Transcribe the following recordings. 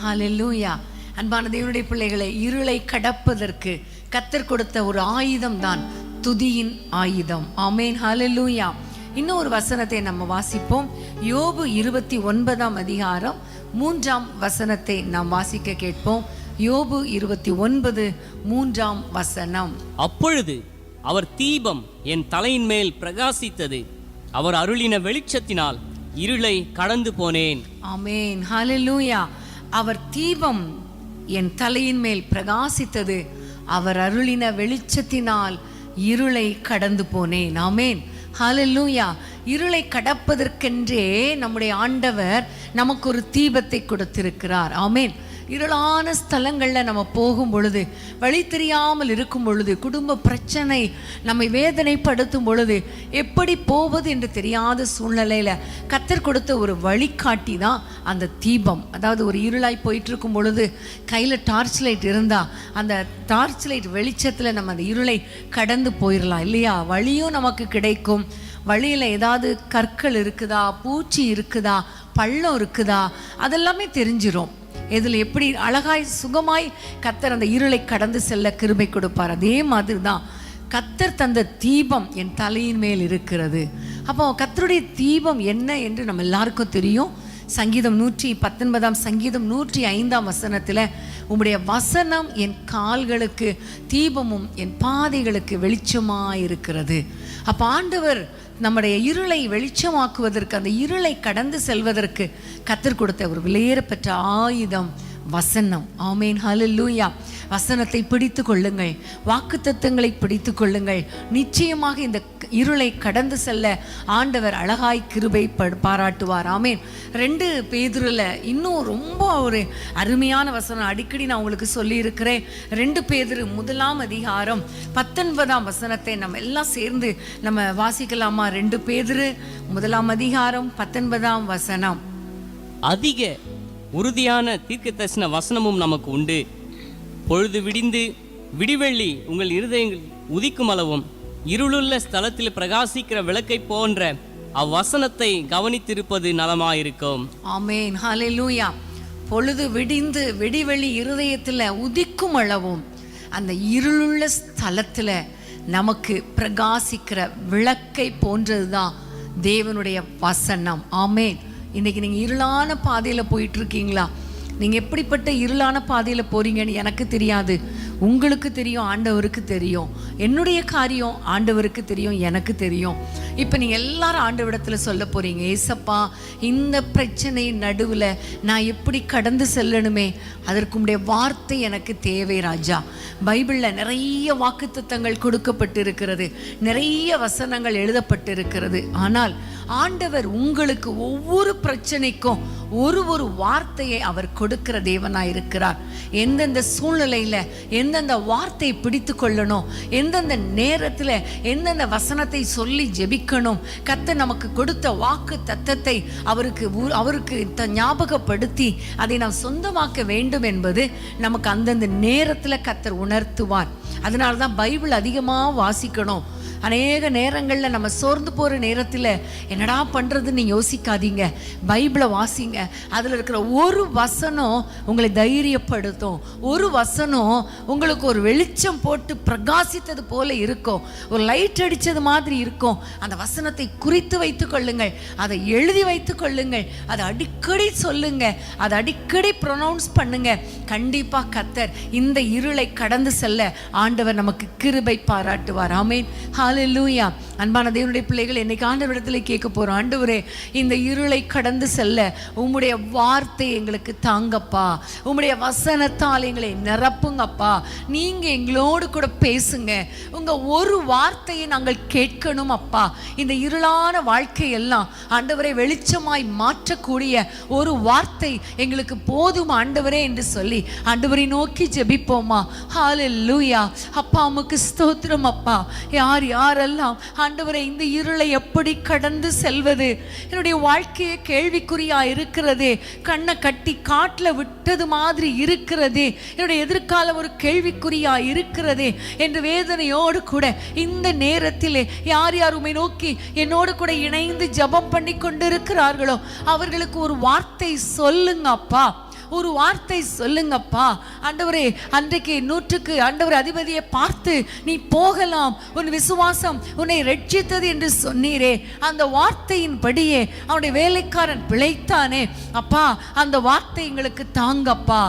ஹல்லேலூயா. அன்பான தேவனுடைய பிள்ளைகளை, இருளை கடப்பதற்கு கர்த்தர் கொடுத்த ஒரு ஆயுதம் தான் துதியின் ஆயுதம். ஆமென், ஹல்லேலூயா. இன்னும் ஒரு வசனத்தை நம்ம வாசிப்போம். யோபு 29 அதிகாரம் 3 நாம் வாசிக்க கேட்போம். யோபு 29 3 அப்பொழுது அவர் தீபம் என் தலையின் மேல் பிரகாசித்தது, அவர் அருளின வெளிச்சத்தினால் இருளை கடந்து போனேன். ஆமென், ஹல்லேலூயா. அவர் தீபம் என் தலையின் மேல் பிரகாசித்தது, அவர் அருளின வெளிச்சத்தினால் இருளை கடந்து போனேன். ஆமென், ஹல்லேலூயா. இருளை கடப்பதற்கென்றே நம்முடைய ஆண்டவர் நமக்கு ஒரு தீபத்தை கொடுத்திருக்கிறார். ஆமென். இருளான ஸ்தலங்களில் நம்ம போகும் பொழுது, வழி தெரியாமல் இருக்கும் பொழுது, குடும்ப பிரச்சனை நம்மை வேதனைப்படுத்தும் பொழுது, எப்படி போவது என்று தெரியாத சூழ்நிலையில் கர்த்தர் கொடுத்த ஒரு வழிகாட்டி தான் அந்த தீபம். அதாவது ஒரு இருளாய் போயிட்டு இருக்கும் பொழுது கையில் டார்ச் லைட் இருந்தால் அந்த டார்ச் லைட் வெளிச்சத்தில் நம்ம அந்த இருளை கடந்து போயிடலாம் இல்லையா? வழியும் நமக்கு கிடைக்கும். வழியில் ஏதாவது கற்கள் இருக்குதா, பூச்சி இருக்குதா, பள்ளம் இருக்குதா, அதெல்லாமே தெரிஞ்சிரும். இதில் எப்படி அழகாய் சுகமாய் கர்த்தர் அந்த இருளை கடந்து செல்ல கிருபை கொடுப்பார். அதே மாதிரி தான் கர்த்தர் தந்த தீபம் என் தலையின் மேல் இருக்கிறது. அப்போ கர்த்தருடைய தீபம் என்ன என்று நம்ம எல்லாருக்கும் தெரியும். சங்கீதம் 119 சங்கீதம் 105 உம்முடைய வசனம் என் கால்களுக்கு தீபமும் என் பாதைகளுக்கு வெளிச்சமாயிருக்கிறது. அப்போ ஆண்டவர் நம்முடைய இருளை வெளிச்சமாக்குவதற்கு, அந்த இருளை கடந்து செல்வதற்கு கர்த்தர் கொடுத்த ஒரு விலையேறப்பெற்ற ஆயுதம் வசனம். ஆமென், ஹல்லேலூயா. வசனத்தை பிடித்து கொள்ளுங்கள், வாக்குத்தத்தங்களை பிடித்து கொள்ளுங்கள். நிச்சயமாக இந்த இருளை கடந்து செல்ல ஆண்டவர் அழகாய் கிருபை பாராட்டுவார். ஆமென். 2 பேதுருல இன்னும் ரொம்ப ஒரு அருமையான வசனம் அடிக்கடி நான் உங்களுக்கு சொல்லியிருக்கிறேன். 2 பேதுரு 1 அதிகாரம் 19 நம்ம எல்லாம் சேர்ந்து நம்ம வாசிக்கலாமா? 2 பேதுரு 1 அதிகாரம் 19 அதிக உறுதியான தீர்க்கதரிசன வசனமும் நமக்கு உண்டு. பொழுது விடிந்து விடிவெள்ளி உங்கள் இருதயங்கள் உதிக்கும் அளவும் இருளுள்ள ஸ்தலத்தில் பிரகாசிக்கிற விளக்கை போன்ற அவ்வசனத்தை கவனித்திருப்பது நலமாயிருக்கும். ஆமென், ஹல்லேலூயா. பொழுது விடிந்து விடிவெளி இருதயத்தில் உதிக்கும் அளவும் அந்த இருளுள்ள ஸ்தலத்தில் நமக்கு பிரகாசிக்கிற விளக்கை போன்றது தான் தேவனுடைய வசனம். ஆமென். இன்னைக்கு நீங்கள் இருளான பாதையில் போயிட்டு இருக்கீங்களா? நீங்கள் எப்படிப்பட்ட இருளான பாதையில் போறீங்கன்னு எனக்கு தெரியாது, உங்களுக்கு தெரியும், ஆண்டவருக்கு தெரியும். என்னுடைய காரியம் ஆண்டவருக்கு தெரியும், எனக்கு தெரியும். இப்போ நீங்கள் எல்லாரும் ஆண்டவரிடத்தில் சொல்ல போகிறீங்க, ஏசப்பா இந்த பிரச்சனை நடுவில் நான் எப்படி கடந்து செல்லணுமே, அதற்கு உடைய வார்த்தை எனக்கு தேவை ராஜா. பைபிளில் நிறைய வாக்குத்தத்தங்கள் கொடுக்கப்பட்டு இருக்கிறது, நிறைய வசனங்கள் எழுதப்பட்டு இருக்கிறது. ஆனால் ஆண்டவர் உங்களுக்கு ஒவ்வொரு பிரச்சனைக்கும் ஒரு வார்த்தையை அவர் கொடுக்கிற தேவனாய் இருக்கிறார். எந்தெந்த சூழ்நிலையில் எந்தெந்த வார்த்தையை பிடித்து கொள்ளணும், எந்தெந்த நேரத்தில் எந்தெந்த வசனத்தை சொல்லி ஜெபிக்கணும், கர்த்தர் நமக்கு கொடுத்த வாக்கு தத்தத்தை அவருக்கு ஞாபகப்படுத்தி அதை நாம் சொந்தமாக்க வேண்டும் என்பது நமக்கு அந்தந்த நேரத்தில் கர்த்தர் உணர்த்துவார். அதனால தான் பைபிள் அதிகமாக வாசிக்கணும். அநேக நேரங்களில் நம்ம சோர்ந்து போகிற நேரத்தில் என்னடா பண்ணுறதுன்னு யோசிக்காதீங்க, பைபிளை வாசிங்க. அதில் இருக்கிற ஒரு வசனம் உங்களை தைரியப்படுத்தும், ஒரு வசனம் உங்களுக்கு ஒரு வெளிச்சம் போட்டு பிரகாசித்தது போல இருக்கும், ஒரு லைட் அடித்தது மாதிரி இருக்கும். அந்த வசனத்தை குறித்து வைத்து கொள்ளுங்கள், அதை எழுதி வைத்து கொள்ளுங்கள், அதை அடிக்கடி சொல்லுங்க, அதை அடிக்கடி ப்ரொனவுன்ஸ் பண்ணுங்க. கண்டிப்பாக கர்த்தர் இந்த இருளை கடந்து செல்ல ஆண்டவர் நமக்கு கிருபை பாராட்டுவார். ஆமென், ஹல்லேலூயா. அன்பான தேவனுடைய பிள்ளைகள், இன்னைக்கு ஆண்டவரிடத்தில் கேட்க போகிறோம், ஆண்டவரே இந்த இருளை கடந்து செல்ல உம்முடைய வார்த்தை எங்களுக்கு தாங்கப்பா, உம்முடைய வசனத்தால் எங்களை நிரப்புங்கப்பா, நீங்கள் எங்களோடு கூட பேசுங்க, உங்கள் ஒரு வார்த்தையை நாங்கள் கேட்கணும் அப்பா. இந்த இருளான வாழ்க்கையெல்லாம் ஆண்டவரை வெளிச்சமாய் மாற்றக்கூடிய ஒரு வார்த்தை எங்களுக்கு போதும் ஆண்டவரே என்று சொல்லி ஆண்டவரை நோக்கி ஜெபிப்போமா? ஹல்லேலூயா. அப்பா உமக்கு ஸ்தோத்திரம் அப்பா. யாரெல்லாம் ஆண்டவரே இந்த இருளை எப்படி கடந்து செல்வது, என்னுடைய வாழ்க்கையை கேள்விக்குறியா இருக்கிறதே, கண்ணை கட்டி காட்டில் விட்டது மாதிரி இருக்கிறதே, என்னுடைய எதிர்காலம் ஒரு கேள்விக்குறியா இருக்கிறதே என்று வேதனையோடு கூட இந்த நேரத்திலே யார் உம்மை நோக்கி என்னோடு கூட இணைந்து ஜெபம் பண்ணி கொண்டிருக்கிறார்களோ அவர்களுக்கு ஒரு வார்த்தை சொல்லுங்க அப்பா. ஒரு வார்த்தை சொல்லுங்கப்பா. ஆண்டவரே, அன்றைக்கு 100க்கு ஆண்டவர் அதிபதியை பார்த்து நீ போகலாம், உன் விசுவாசம் உன்னை ரட்சித்தது என்று சொன்னீரே, அந்த வார்த்தையின் படியே அவனுடைய வேலைக்காரன் பிழைத்தானே. அப்பா, அந்த வார்த்தை எங்களுக்கு தாங்கப்பா,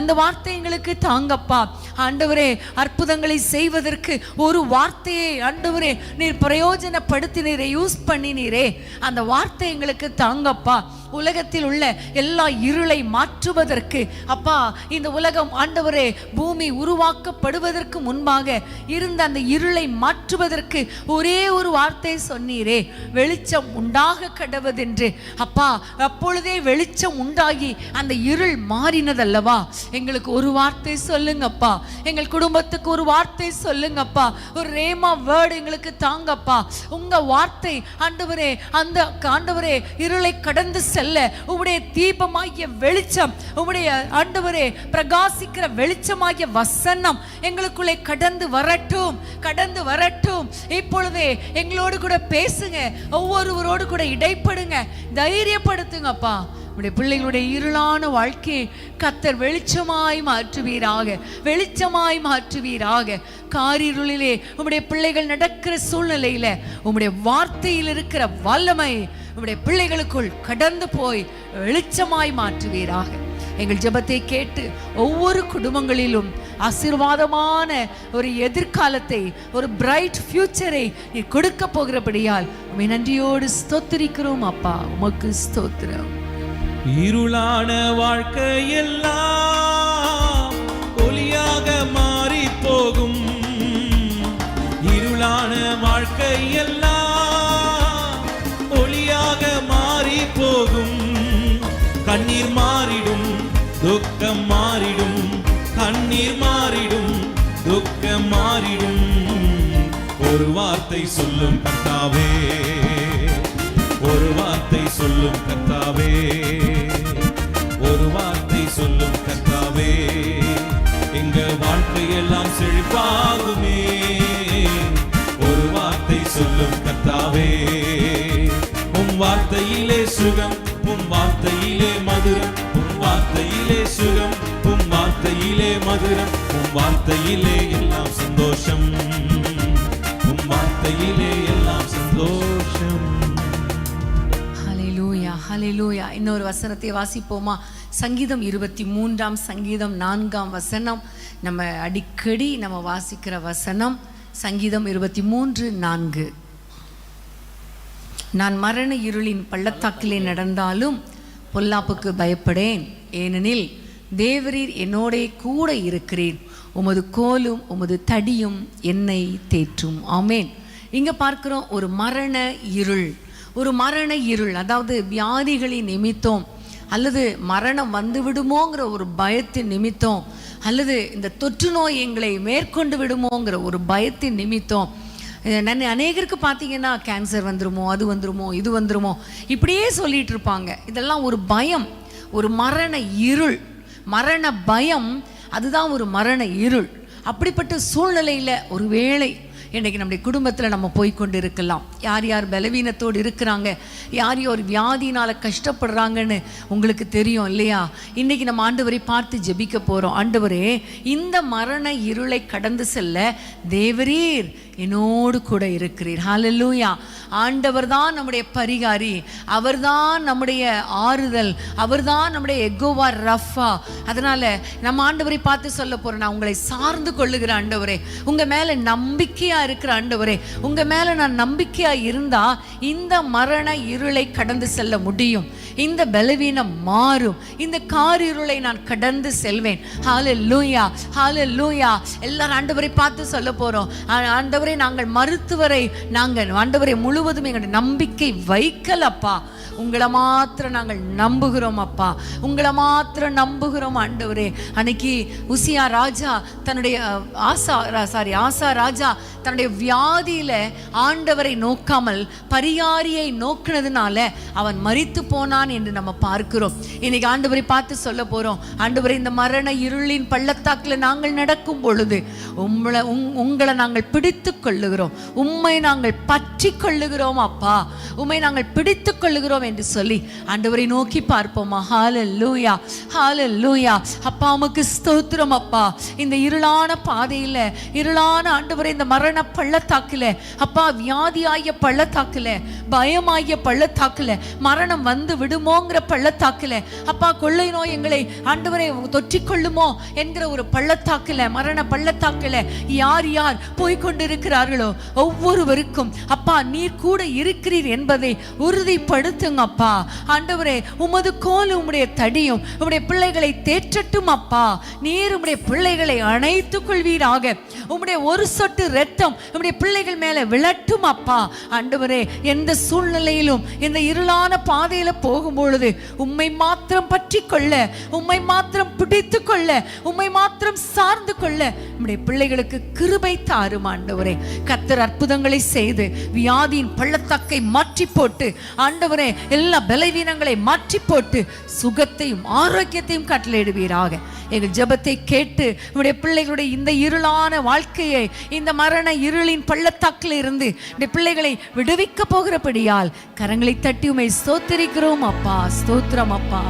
அந்த வார்த்தை எங்களுக்கு தாங்கப்பா. ஆண்டவரே, அற்புதங்களை செய்வதற்கு ஒரு வார்த்தையை ஆண்டவரே நீர் பிரயோஜனப்படுத்தினீரே, யூஸ் பண்ணினீரே, அந்த வார்த்தை எங்களுக்கு தாங்கப்பா. உலகத்தில் உள்ள எல்லா இருளை மாற்றுவதற்கு அப்பா, இந்த உலகம் ஆண்டவரே பூமி உருவாக்கப்படுவதற்கு முன்பாக இருந்த அந்த இருளை மாற்றுவதற்கு ஒரே ஒரு வார்த்தை சொன்னீரே, வெளிச்சம் உண்டாக கடவுதென்று. அப்பா, அப்பொழுதே வெளிச்சம் உண்டாகி அந்த இருள் மாறினதல்லவா. எங்களுக்கு ஒரு வார்த்தை சொல்லுங்கப்பா, எங்கள் குடும்பத்துக்கு ஒரு வார்த்தை சொல்லுங்கப்பா, ஒரு ரேமா வேர்டு எங்களுக்கு தாங்கப்பா. உங்க வார்த்தை ஆண்டவரே, அந்த ஆண்டவரே இருளை கடந்து செல்ல உம்முடைய தீபமாகிய வெளிச்சம், உம்முடைய ஆண்டவரே பிரகாசிக்கிற வெளிச்சமாகிய வசனம் எங்களுக்குள்ளே கடந்து வரட்டும், கடந்து வரட்டும். இப்பொழுதே எங்களோடு கூட பேசுங்க, ஒவ்வொருவரோடு கூட இடைப்படுங்க, தைரியப்படுத்துங்கப்பா. உடைய பிள்ளைகளுடைய இருளான வாழ்க்கையை கர்த்தர் வெளிச்சமாய் மாற்றுவீராக, வெளிச்சமாய் மாற்றுவீராக. காரிருளிலே உம்முடைய பிள்ளைகள் நடக்கிற சூழ்நிலையில உம்முடைய வார்த்தையில் இருக்கிற வல்லமை உம்முடைய பிள்ளைகளுக்குள் கடந்து போய் வெளிச்சமாய் மாற்றுவீராக. எங்கள் ஜெபத்தை கேட்டு ஒவ்வொரு குடும்பங்களிலும் ஆசீர்வாதமான ஒரு எதிர்காலத்தை, ஒரு பிரைட் ஃபியூச்சரை நீ கொடுக்க போகிறபடியால் உம்மை நன்றியோடு ஸ்தோத்திரிக்கிறோம் அப்பா. உமக்கு ஸ்தோத்திரம். இருளான வாழ்க்கையெல்லாம் ஒளியாக மாறி போகும், இருளான வாழ்க்கையெல்லாம் ஒளியாக மாறி போகும். கண்ணீர் மாறிடும், துக்கம் மாறிடும், கண்ணீர் மாறிடும், துக்கம் மாறிடும். ஒரு வார்த்தை சொல்லும் கர்த்தாவே, ஒரு வார்த்தை சொல்லும் கர்த்தாவே, ஒரு வார்த்தை சொல்லும் கர்த்தாவே, எங்க வாழ்க்கையெல்லாம் செழிப்பாகுமே. ஒரு வார்த்தை சொல்லும் கர்த்தாவே, உம் வார்த்தையிலே சுகம், உம் வார்த்தையிலே மதுரம், உம் வார்த்தையிலே சுகம், உம் வார்த்தையிலே மதுரம், உம் வார்த்தையிலே எல்லாம் சந்தோஷம், உம் வார்த்தையிலே எல்லாம் சந்தோஷம். ஹல்லேலூயா. இன்னொரு வசனத்தை வாசிப்போமா? சங்கீதம் 23 சங்கீதம் 4 நம்ம அடிக்கடி நம்ம வாசிக்கிற வசனம். சங்கீதம் 23:4. நான் மரண இருளின் பள்ளத்தாக்கிலே நடந்தாலும் பொல்லாப்புக்கு பயப்படேன், ஏனெனில் தேவரீர் என்னோடே கூட இருக்கிறீர், உமது கோலும் உமது தடியும் என்னை தேற்றும். ஆமேன். இங்க பார்க்கிறோம் ஒரு மரண இருள், ஒரு மரண இருள். அதாவது வியாதிகளின் நிமித்தம், அல்லது மரணம் வந்து விடுமோங்கிற ஒரு பயத்தின் நிமித்தம், அல்லது இந்த தொற்று நோய் எங்களை மேற்கொண்டு விடுமோங்கிற ஒரு பயத்தின் நிமித்தம். அநேகருக்கு பார்த்தீங்கன்னா கேன்சர் வந்துருமோ, அது வந்துருமோ, இது வந்துருமோ, இப்படியே சொல்லிட்டு இருப்பாங்க. இதெல்லாம் ஒரு பயம், ஒரு மரண இருள், மரண பயம். அதுதான் ஒரு மரண இருள். அப்படிப்பட்ட சூழ்நிலையில் ஒருவேளை இன்றைக்கி நம்முடைய குடும்பத்தில் நம்ம போய்கொண்டு இருக்கலாம். யார் யார் பலவீனத்தோடு இருக்கிறாங்க, யார் யார் வியாதினால் கஷ்டப்படுறாங்கன்னு உங்களுக்கு தெரியும் இல்லையா? இன்றைக்கி நம்ம ஆண்டவரை பார்த்து ஜெபிக்க போகிறோம். ஆண்டவரே, இந்த மரண இருளை கடந்து செல்ல தேவரீர் என்னோடு கூட இருக்கிறீர். ஹல்லேலூயா. ஆண்டவர் தான் நம்முடைய பரிகாரி, அவர்தான் நம்முடைய ஆறுதல், அவர்தான் நம்முடைய எகோவா ரஃபா. அதனால நம்ம ஆண்டவரை பார்த்து சொல்ல போறோம், நான் உங்களை சார்ந்து கொள்ளுகிற ஆண்டவரே, உங்க மேல நம்பிக்கையா இருக்கிற ஆண்டவரே, உங்க மேல நான் நம்பிக்கையா இருந்தா இந்த மரண இருளை கடந்து செல்ல முடியும், இந்த பலவீனம் மாறும், இந்த காரிருளை நான் கடந்து செல்வேன். ஹல்லேலூயா, ஹல்லேலூயா. எல்லாரும் ஆண்டவரை பார்த்து சொல்ல போறோம், ஆண்டவரே, நாங்கள் மருத்துவரை, நாங்கள் ஆண்டவரை முழுவதும் எங்களுடைய நம்பிக்கை வைக்கலப்பா, உங்களை மாத்திரம் நாங்கள் நம்புகிறோம் அப்பா, உங்களை மாத்திரம் நம்புகிறோம் ஆண்டவரே. அன்னைக்கு உசியா ராஜா தன்னுடைய ஆசா ராஜா தன்னுடைய வியாதியில ஆண்டவரை நோக்காமல் பரிகாரியை நோக்கினதுனால அவன் மரித்து போனான் தான் என்று நம்ம பார்க்கிறோம். இன்னைக்கு ஆண்டவரை பார்த்து சொல்ல போறோம், ஆண்டவரை இந்த மரண இருளின் பள்ளத்தாக்கில் நாங்கள் நடக்கும் பொழுது உங்களை நாங்கள் பிடித்து கொள்ளுகிறோம், உம்மை நாங்கள் பற்றி கொள்ளுகிறோம் அப்பா, உம்மை நாங்கள் பிடித்து கொள்ளுகிறோம் என்று சொல்லி ஆண்டவரை நோக்கி பார்ப்போமா. ஹல்லேலூயா, ஹல்லேலூயா. அப்பா உமக்கு ஸ்தோத்திரம் அப்பா. இந்த இருளான பாதையில, இருளான ஆண்டவரை இந்த மரண பள்ளத்தாக்குல அப்பா, வியாதியாகிய பள்ளத்தாக்குல, பயமாகிய பள்ளத்தாக்குல, மரணம் வந்து விடுமோங்கிற பள்ளத்தாக்குல அப்பா, கொள்ளை நோய் எங்களை ஆண்டவரை தொற்றிக்கொள்ளுமோ என்கிற ஒரு பள்ளத்தாக்குல, மரண பள்ளத்தாக்குல யார் யார் போய்கொண்டிருக்கிறார்களோ ஒவ்வொருவருக்கும் அப்பா நீர் கூட இருக்கிறீர் என்பதை உறுதிப்படுத்துங்க அப்பா. ஆண்டவரே உமது கோலும் உம்முடைய தடியும் உம்முடைய பிள்ளைகளை தேற்றட்டும் அப்பா. நீர் உம்முடைய பிள்ளைகளை அணைத்துக் கொள்வீராக. உம்முடைய ஒரு சொட்டு இரத்தம் உம்முடைய பிள்ளைகள் மேல விழட்டும் அப்பா. ஆண்டவரே எந்த சூழ்நிலையிலும் இந்த இருளான பாதையில போகும்பொழுது உம்மை மாத்திரம் பற்றி கொள்ள, உம்மை மாத்திரம் பிடித்து கொள்ள, உம்மை மாத்திரம் சார்ந்து கொள்ள உம்முடைய பிள்ளைகளுக்கு கிருபை தாரும் ஆண்டவரே. கர்த்தர் அற்புதங்களை செய்து வியாதியின் பள்ளத்தாக்கை மாற்றி போட்டு ஆண்டவரே எல்லா பலவீனங்களை மாற்றி போட்டு சுகத்தையும் ஆரோக்கியத்தையும் கட்டளையிடுவீராக. எங்கள் ஜெபத்தை கேட்டு உடைய பிள்ளைகளுடைய இந்த இருளான வாழ்க்கையை, இந்த மரண இருளின் பள்ளத்தாக்கில் இருந்து உடைய பிள்ளைகளை விடுவிக்க போகிறபடியால் கரங்களை தட்டி உம்மை ஸ்தோத்திரிக்கிறோம் அப்பா. ஸ்தோத்திரம் அப்பா.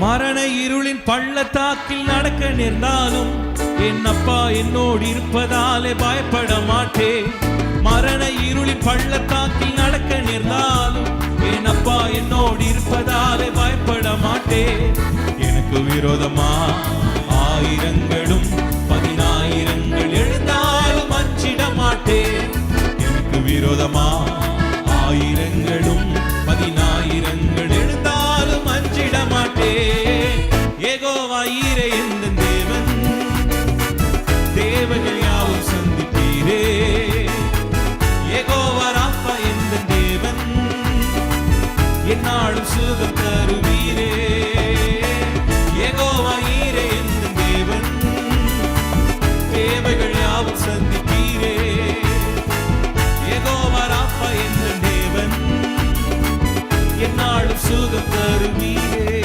மரண இருளின் பள்ளத்தாக்கில் நடக்க நேர்ந்தாலும் என் அப்பா என்னோடு இருப்பதாலே பயப்பட மாட்டேன். மரண இருளின் பள்ளத்தாக்கில் நடக்க நேர்ந்தாலும் என் அப்பா என்னோடு இருப்பதாலே பயப்பட மாட்டேன். எனக்கு விரோதமா ஆயிரங்களும் 10,000 எழுந்தாலும் அஞ்சிட மாட்டேன். எனக்கு விரோதமா ஆயிரங்களும் 10,000 எழுந்தாலும் அஞ்சிட மாட்டேன். யெகோவா ஈரே எந்த தேவன், தேவர்கள் யாவும் சந்திப்பீரே. யெகோவா ராப்பா எந்த தேவன், என்னாலும் சுகம் தருவீரே. யெகோவா ஈரே எந்த தேவன், தேவர்கள் யாவும் சந்திப்பீரே. யெகோவா ராப்பா எந்த தேவன், என்னாலும் சுகம் தருவீரே.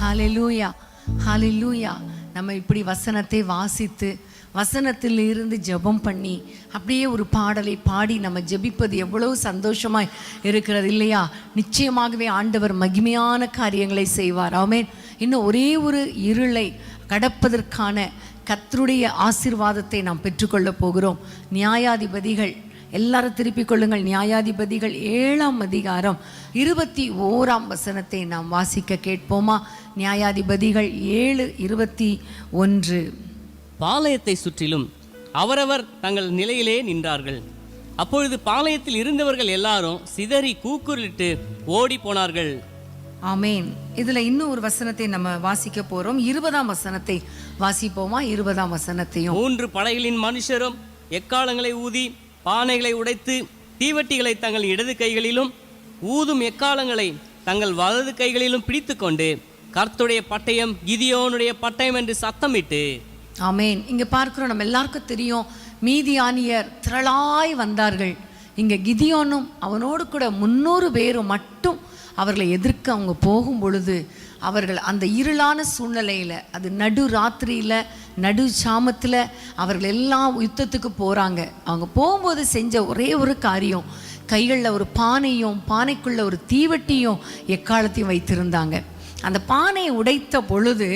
ஹல்லேலூயா, ஹல்லேலூயா. நம்ம இப்படி வசனத்தை வாசித்து வசனத்தில் இருந்து ஜெபம் பண்ணி அப்படியே ஒரு பாடலை பாடி நம்ம ஜெபிப்பது எவ்வளவு சந்தோஷமாய் இருக்கிறது இல்லையா? நிச்சயமாகவே ஆண்டவர் மகிமையான காரியங்களை செய்வார். ஆமென். இன்னும் ஒரே ஒரு இருளை கடப்பதற்கான கர்த்தருடைய ஆசீர்வாதத்தை நாம் பெற்றுக்கொள்ள போகிறோம். நியாயாதிபதிகள், எல்லாரும் திருப்பிக் கொள்ளுங்கள். நியாயாதிபதிகள் 7ஆம் அதிகாரம் 21ஆம் வசனத்தை நாம் வாசிக்க கேட்போமா? நியாயாதிபதிகள் 7:21. பாளையத்தை சுற்றிலும் அவரவர் தங்கள் நிலையிலே நின்றார்கள். அப்பொழுது பாளையத்தில் இருந்தவர்கள் எல்லாரும் சிதறி கூக்குரலிட்டு ஓடி போனார்கள். ஆமேன். இதுல இன்னும் ஒரு வசனத்தை நம்ம வாசிக்க போறோம். 20ஆம் வசனத்தை வாசிப்போமா? 20ஆம் வசனத்தையும். 3 படைகளின் மனுஷரும் எக்காலங்களை ஊதி பானைகளை உடைத்து தீவட்டிகளை தங்கள் இடது கைகளிலும் ஊதும் எக்காலங்களை தங்கள் வலது கைகளிலும் பிடித்து கொண்டு கர்த்தருடைய பட்டயம் கிதியோனுடைய பட்டயம் என்று சத்தமிட்டு. ஆமேன். இங்க பார்க்கிறோம், நம்ம எல்லாருக்கும் தெரியும், மீதியானியர் திரளாய் வந்தார்கள். இங்க கிதியோனும் அவனோடு கூட 300 பேரும் மட்டும் அவர்களை எதிர்க்க அவங்க போகும் பொழுது அவர்கள் அந்த இருளான சூழ்நிலையில், அது நடு ராத்திரியில் நடு சாமத்தில் அவர்கள் எல்லாம் யுத்தத்துக்கு போகிறாங்க. அவங்க போகும்போது செஞ்ச ஒரே ஒரு காரியம், கைகளில் ஒரு பானையும் பானைக்குள்ளே ஒரு தீவட்டியும் எக்காலத்தையும் வைத்திருந்தாங்க. அந்த பானையை உடைத்த பொழுது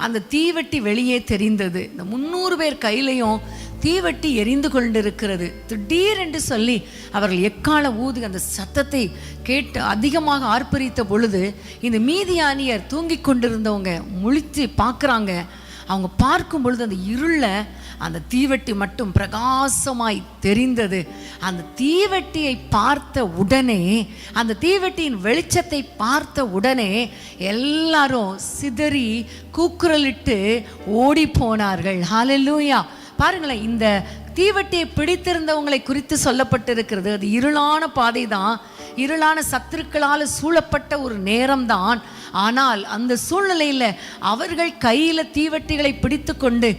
அந்த தீவட்டி வெளியே தெரிந்தது. இந்த 300 பேர் கையிலையும் தீவட்டி எரிந்து கொண்டிருக்கிறது. திடீரென்று சொல்லி அவர்கள் எக்கால ஊதி அந்த சத்தத்தை கேட்டு அதிகமாக ஆர்ப்பரித்த பொழுது இந்த மீதியானியர் தூங்கி கொண்டிருந்தவங்க முழித்து பார்க்குறாங்க. அவங்க பார்க்கும் பொழுது அந்த இருளில் அந்த தீவட்டி மட்டும் பிரகாசமாய் தெரிந்தது. அந்த தீவட்டியை பார்த்த உடனே, அந்த தீவட்டியின் வெளிச்சத்தை பார்த்த உடனே எல்லாரும் சிதறி கூக்குரலிட்டு ஓடி போனார்கள். ஹல்லேலூயா. பாருங்களேன், இந்த தீவட்டியை பிடித்திருந்தவங்களை குறித்து சொல்லப்பட்டிருக்கிறது. அது இருளான பாதை தான், இருளான சத்துருக்களால் சூழப்பட்ட ஒரு நேரம்தான். ஆனால் அந்த சூழ்நிலையில் அவர்கள் கையில் தீவட்டிகளை பிடித்து கொண்டு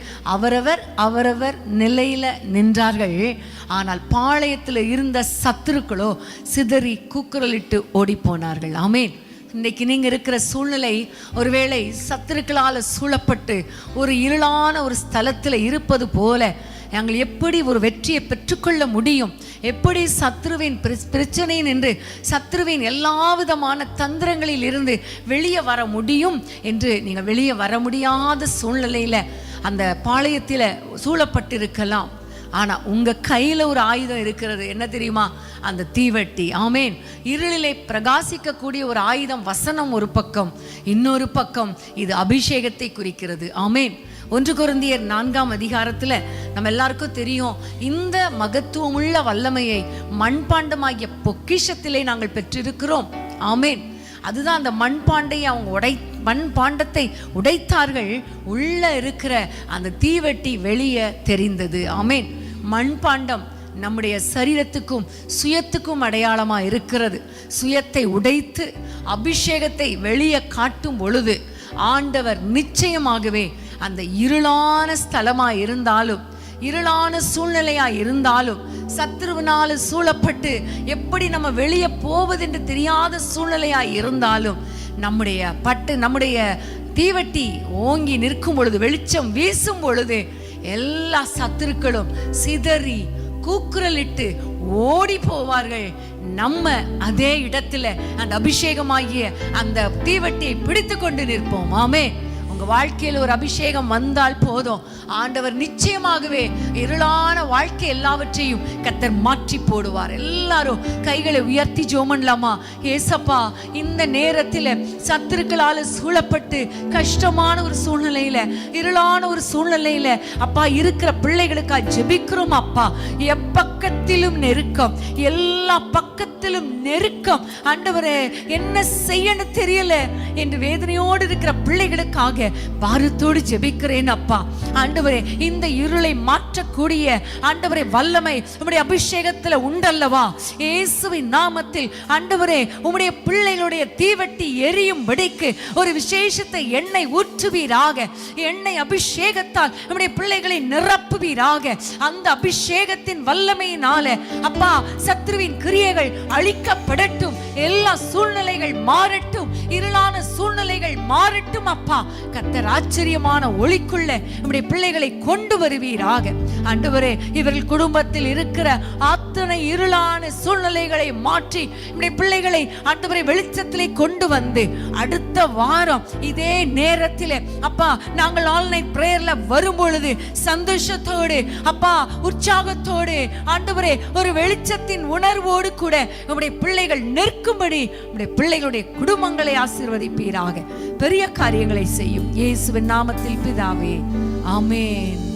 அவரவர் நிலையில் நின்றார்கள். ஆனால் பாளையத்தில் இருந்த சத்துருக்களோ சிதறி கூக்குரலிட்டு ஓடி போனார்கள். ஆமேன். இன்றைக்கி நீங்கள் இருக்கிற சூழ்நிலை ஒருவேளை சத்துருக்களால் சூழப்பட்டு ஒரு இருளான ஒரு ஸ்தலத்தில் இருப்பது போல நாங்கள் எப்படி ஒரு வெற்றியை பெற்றுக்கொள்ள முடியும், எப்படி சத்ருவின் பிரச்சனையின் என்று சத்ருவின் எல்லா விதமான தந்திரங்களில் இருந்து வெளியே வர முடியும் என்று நீங்கள் வெளியே வர முடியாத சூழ்நிலையில் அந்த பாளையத்தில் சூழப்பட்டிருக்கலாம். ஆனால் உங்கள் கையில் ஒரு ஆயுதம் இருக்கிறது. என்ன தெரியுமா? அந்த தீவட்டி. ஆமேன். இருளிலே பிரகாசிக்கக்கூடிய ஒரு ஆயுதம் வசனம் ஒரு பக்கம், இன்னொரு பக்கம் இது அபிஷேகத்தை குறிக்கிறது. ஆமேன். 1 கொரிந்தியர் 4ஆம் அதிகாரத்தில் நம்ம எல்லாருக்கும் தெரியும், இந்த மகத்துவமுள்ள வல்லமையை மண்பாண்டமாகிய பொக்கிஷத்திலே நாங்கள் பெற்றிருக்கிறோம். ஆமேன். அதுதான் அந்த மண்பாண்டையை அவங்க மண்பாண்டத்தை உடைத்தார்கள், உள்ள இருக்கிற அந்த தீவட்டி வெளியே தெரிந்தது. ஆமேன். மண்பாண்டம் நம்முடைய சரீரத்துக்கும் சுயத்துக்கும் அடையாளமாக இருக்கிறது. சுயத்தை உடைத்து அபிஷேகத்தை வெளியே காட்டும் பொழுது ஆண்டவர் நிச்சயமாகவே அந்த இருளான ஸ்தலமாக இருந்தாலும், இருளான சூழ்நிலையாக இருந்தாலும், சத்ருவினால் சூழப்பட்டு எப்படி நம்ம வெளியே போவது என்று தெரியாத சூழ்நிலையாக இருந்தாலும், நம்முடைய தீவட்டி ஓங்கி நிற்கும் பொழுது, வெளிச்சம் வீசும் பொழுது எல்லா சத்துருக்களும் சிதறி கூக்குரலிட்டு ஓடி போவார்கள். நம்ம அதே இடத்துல அந்த அபிஷேகமாகிய அந்த தீவட்டியை பிடித்து கொண்டு நிற்போம். ஆமே. உங்க வாழ்க்கையில் ஒரு அபிஷேகம் வந்தால் போதும், ஆண்டவர் நிச்சயமாகவே இருளான வாழ்க்கை எல்லாவற்றையும் கர்த்தர் மாற்றி போடுவார். எல்லாரும் கைகளை உயர்த்தி ஜெபம் பண்ணலாமா? ஏசப்பா, இந்த நேரத்தில் சத்துருக்களால் சூழப்பட்டு கஷ்டமான ஒரு சூழ்நிலையில, இருளான ஒரு சூழ்நிலையில அப்பா இருக்கிற பிள்ளைகளுக்காக ஜெபிக்கிறோம். அப்பா, எப்பக்கத்திலும் நெருக்கம், எல்லா பக்கத்திலும் நெருக்கம். ஆண்டவரே, என்ன செய்யணும் தெரியல என்று வேதனையோடு இருக்கிற பிள்ளைகளுக்காக பாரத்தோடு ஜெபிக்கிறேன். அப்பா ஆண்டவரே, இந்த இருளை மாற்றக்கூடிய ஆண்டவரே வல்லமை உம்முடைய அபிஷேகத்தில் உண்டல்லவா? இயேசுவின் நாமத்தில் ஆண்டவரே, உம்முடைய பிள்ளைகளுடைய தீவட்டி எரியும்படிக்கு ஒரு விசேஷத்தை எண்ணெய் ஊற்றுவீராக. எண்ணெய் அபிஷேகத்தால் நம்முடைய பிள்ளைகளை நிரப்புவீராக. அந்த அபிஷேகத்தின் வல்லமையினால அப்பா சத்ருவின் கிரியைகள் அழிக்கப்படட்டும், எல்லா சூழ்நிலைகள் மாறட்டும், இருளான சூழ்நிலைகள் மாறட்டும். அப்பா கர்த்தர் ஆச்சரியமான ஒளிக்குள்ள நம்முடைய பிள்ளைகளை கொண்டு வருவீராக. ஆண்டவரே, இவர்கள் குடும்பத்தில் இருக்கிற அத்தனை இருளான சூழ்நிலைகளை மாற்றி நம்முடைய பிள்ளைகளை ஆண்டவரே வெளிச்சத்திலே கொண்டு வந்து அடுத்த வாரம் இதே நேரத்தில் அப்பா நாங்கள் ஆன்லைன் பிரேயர்ல வரும் பொழுது சந்தோஷத்தோடு அப்பா உற்சாகத்தோடு ஆண்டவரே ஒரு வெளிச்சத்தின் உணர்வோடு கூட நம்முடைய பிள்ளைகள் நிற்கும்படி நம்முடைய பிள்ளைகளுடைய குடும்பங்களை ஆசீர்வதிப்பீராக. பெரிய காரியங்களை செய்யும் இயேசுவின் நாமத்தில் பிதாவே, ஆமென்.